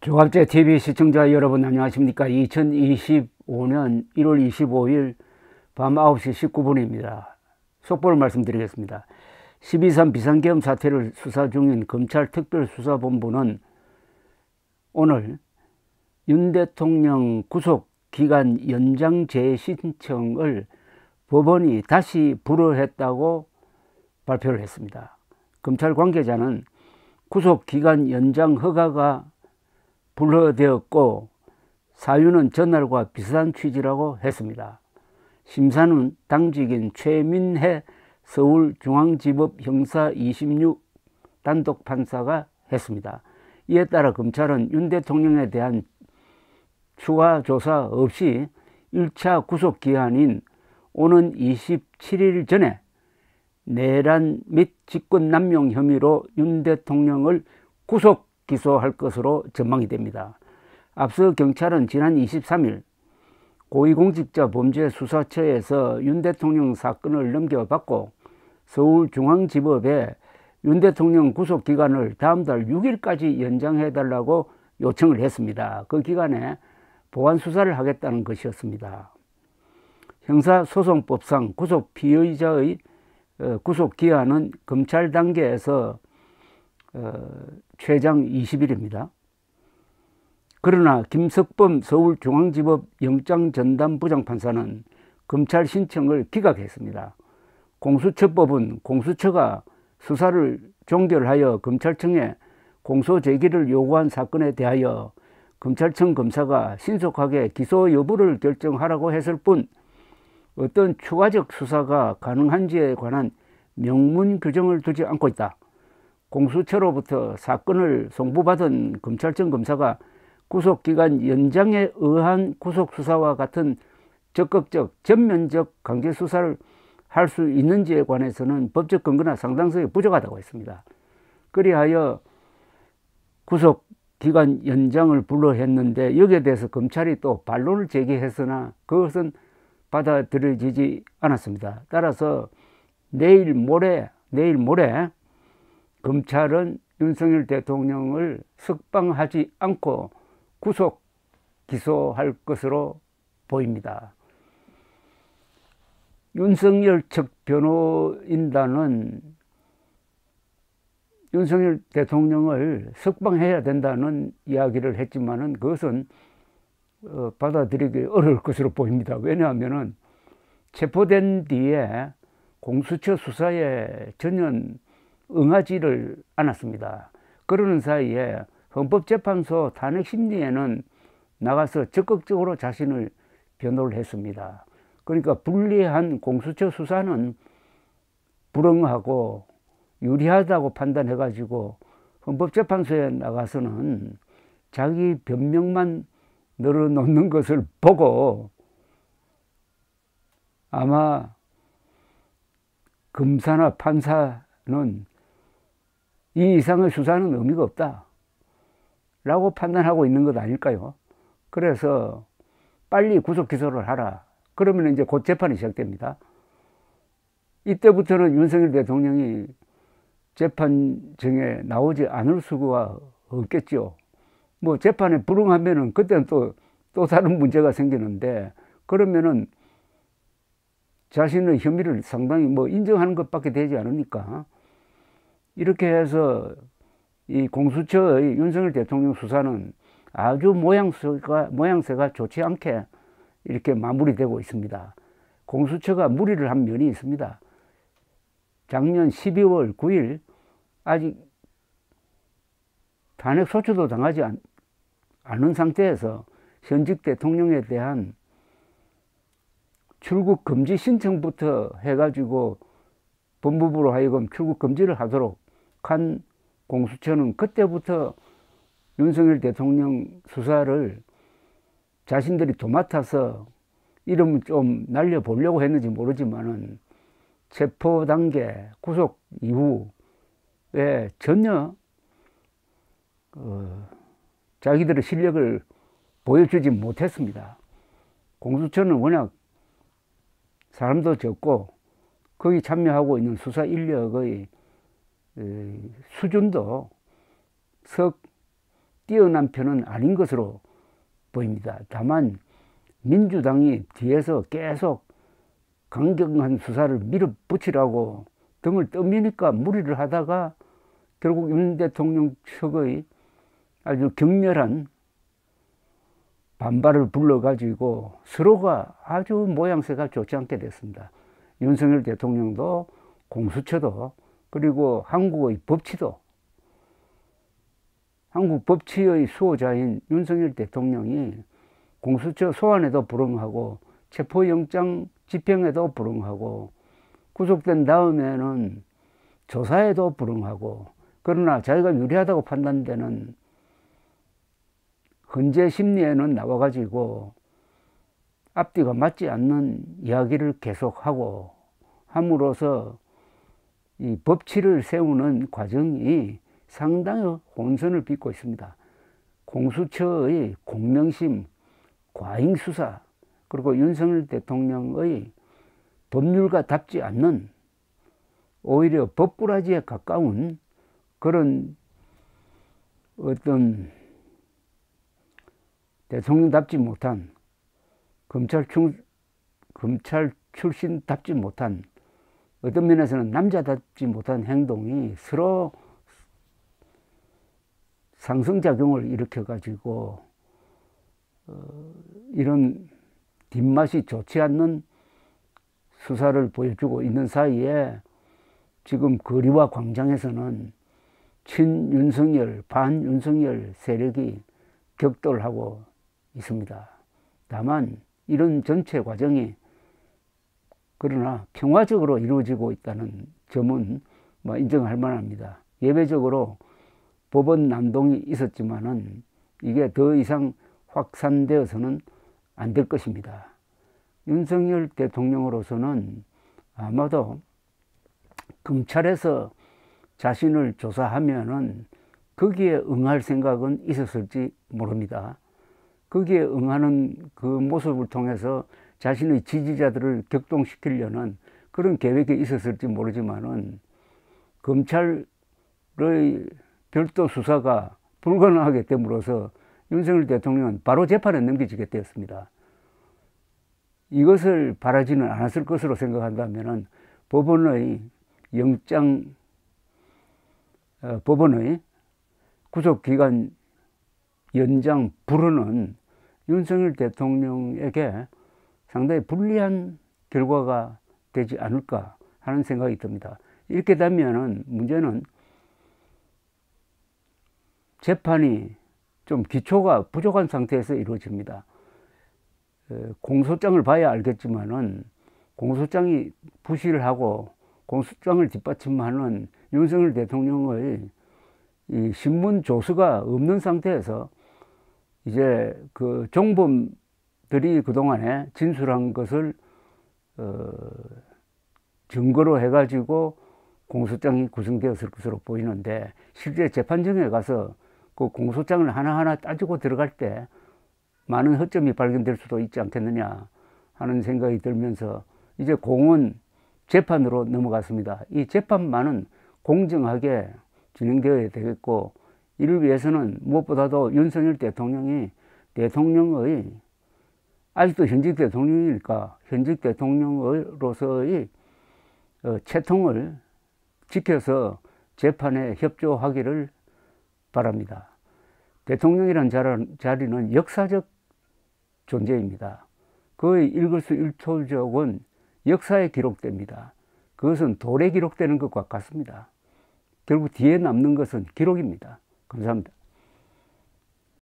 조갑제 TV 시청자 여러분 안녕하십니까. 2025년 1월 25일 밤 9시 19분입니다. 속보를 말씀드리겠습니다. 12.3 비상계엄 사태를 수사 중인 검찰특별수사본부는 오늘 윤 대통령 구속기간 연장 재신청을 법원이 다시 불허했다고 발표를 했습니다. 검찰 관계자는 구속기간 연장 허가가 불허되었고 사유는 전날과 비슷한 취지라고 했습니다. 심사는 당직인 최민혜 서울중앙지법 형사 26 단독판사가 했습니다. 이에 따라 검찰은 윤 대통령에 대한 추가 조사 없이 1차 구속기한인 오는 27일 전에 내란 및 직권남용 혐의로 윤 대통령을 구속 기소할 것으로 전망이 됩니다. 앞서 경찰은 지난 23일 고위공직자범죄수사처에서 윤 대통령 사건을 넘겨받고 서울중앙지법에 윤 대통령 구속기간을 다음 달 6일까지 연장해달라고 요청을 했습니다. 그 기간에 보완수사를 하겠다는 것이었습니다. 형사소송법상 구속피의자의 구속기한은 검찰 단계에서 최장 20일입니다. 그러나 김석범 서울중앙지법 영장전담부장판사는 검찰 신청을 기각했습니다. 공수처법은 공수처가 수사를 종결하여 검찰청에 공소제기를 요구한 사건에 대하여 검찰청 검사가 신속하게 기소 여부를 결정하라고 했을 뿐 어떤 추가적 수사가 가능한지에 관한 명문 규정을 두지 않고 있다. 공수처로부터 사건을 송부받은 검찰청 검사가 구속기간 연장에 의한 구속수사와 같은 적극적 전면적 강제수사를 할 수 있는지에 관해서는 법적 근거나 상당성이 부족하다고 했습니다. 그리하여 구속기간 연장을 불허했는데 여기에 대해서 검찰이 또 반론을 제기했으나 그것은 받아들여지지 않았습니다. 따라서 내일 모레 검찰은 윤석열 대통령을 석방하지 않고 구속 기소할 것으로 보입니다. 윤석열 측 변호인단은 윤석열 대통령을 석방해야 된다는 이야기를 했지만은 그것은 받아들이기 어려울 것으로 보입니다. 왜냐하면은 체포된 뒤에 공수처 수사에 전혀 응하지를 않았습니다. 그러는 사이에 헌법재판소 탄핵 심리에는 나가서 적극적으로 자신을 변호를 했습니다. 그러니까 불리한 공수처 수사는 불응하고 유리하다고 판단해 가지고 헌법재판소에 나가서는 자기 변명만 늘어놓는 것을 보고 아마 검사나 판사는 이 이상의 수사는 의미가 없다 라고 판단하고 있는 것 아닐까요? 그래서 빨리 구속 기소를 하라. 그러면 이제 곧 재판이 시작됩니다. 이때부터는 윤석열 대통령이 재판정에 나오지 않을 수가 없겠죠. 뭐 재판에 불응하면은 그때는 또 다른 문제가 생기는데 그러면은 자신의 혐의를 상당히 인정하는 것밖에 되지 않으니까 이렇게 해서 이 공수처의 윤석열 대통령 수사는 아주 모양새가 좋지 않게 이렇게 마무리되고 있습니다. 공수처가 무리를 한 면이 있습니다. 작년 12월 9일 아직 탄핵 소추도 당하지 않은 상태에서 현직 대통령에 대한 출국 금지 신청부터 해가지고 법무부로 하여금 출국 금지를 하도록 한 공수처는 그때부터 윤석열 대통령 수사를 자신들이 도맡아서 이름을 좀 날려보려고 했는지 모르지만은 체포 단계, 구속 이후에 전혀 자기들의 실력을 보여주지 못했습니다. 공수처는 워낙 사람도 적고 거기 참여하고 있는 수사 인력의 수준도 석 뛰어난 편은 아닌 것으로 보입니다. 다만 민주당이 뒤에서 계속 강경한 수사를 밀어붙이라고 등을 떠미니까 무리를 하다가 결국 윤 대통령 측의 아주 격렬한 반발을 불러가지고 서로가 아주 모양새가 좋지 않게 됐습니다. 윤석열 대통령도 공수처도 그리고 한국의 법치도, 한국 법치의 수호자인 윤석열 대통령이 공수처 소환에도 불응하고 체포영장 집행에도 불응하고 구속된 다음에는 조사에도 불응하고, 그러나 자기가 유리하다고 판단되는 헌재 심리에는 나와가지고 앞뒤가 맞지 않는 이야기를 계속하고 함으로써 이 법치를 세우는 과정이 상당히 혼선을 빚고 있습니다. 공수처의 공명심, 과잉수사, 그리고 윤석열 대통령의 법률과 닿지 않는 오히려 법꾸라지에 가까운 그런 어떤 대통령답지 못한 검찰 출신답지 못한, 어떤 면에서는 남자답지 못한 행동이 서로 상승작용을 일으켜가지고 이런 뒷맛이 좋지 않는 수사를 보여주고 있는 사이에 지금 거리와 광장에서는 친윤석열, 반윤석열 세력이 격돌하고 있습니다. 다만 이런 전체 과정이 그러나 평화적으로 이루어지고 있다는 점은 인정할 만합니다. 예외적으로 법원 난동이 있었지만은 이게 더 이상 확산되어서는 안 될 것입니다. 윤석열 대통령으로서는 아마도 검찰에서 자신을 조사하면은 거기에 응할 생각은 있었을지 모릅니다. 거기에 응하는 그 모습을 통해서 자신의 지지자들을 격동시키려는 그런 계획이 있었을지 모르지만은 검찰의 별도 수사가 불가능하게 됨으로써 윤석열 대통령은 바로 재판에 넘겨지게 되었습니다. 이것을 바라지는 않았을 것으로 생각한다면은 법원의 구속기간 연장 불허는 윤석열 대통령에게 상당히 불리한 결과가 되지 않을까 하는 생각이 듭니다. 이렇게 되면은 문제는 재판이 좀 기초가 부족한 상태에서 이루어집니다. 공소장을 봐야 알겠지만은 공소장이 부실하고 공소장을 뒷받침하는 윤석열 대통령의 이 신문 조서가 없는 상태에서 이제 그 종범들이 그동안에 진술한 것을 증거로 해가지고 공소장이 구성되었을 것으로 보이는데, 실제 재판정에 가서 그 공소장을 하나하나 따지고 들어갈 때 많은 허점이 발견될 수도 있지 않겠느냐 하는 생각이 들면서 이제 공은 재판으로 넘어갔습니다. 이 재판만은 공정하게 진행되어야 되겠고, 이를 위해서는 무엇보다도 윤석열 대통령이 대통령의, 아직도 현직 대통령이니까 현직 대통령으로서의 채통을 지켜서 재판에 협조하기를 바랍니다. 대통령이란 자리는 역사적 존재입니다. 그의 일거수일투족은 역사에 기록됩니다. 그것은 돌에 기록되는 것과 같습니다. 결국 뒤에 남는 것은 기록입니다. 감사합니다.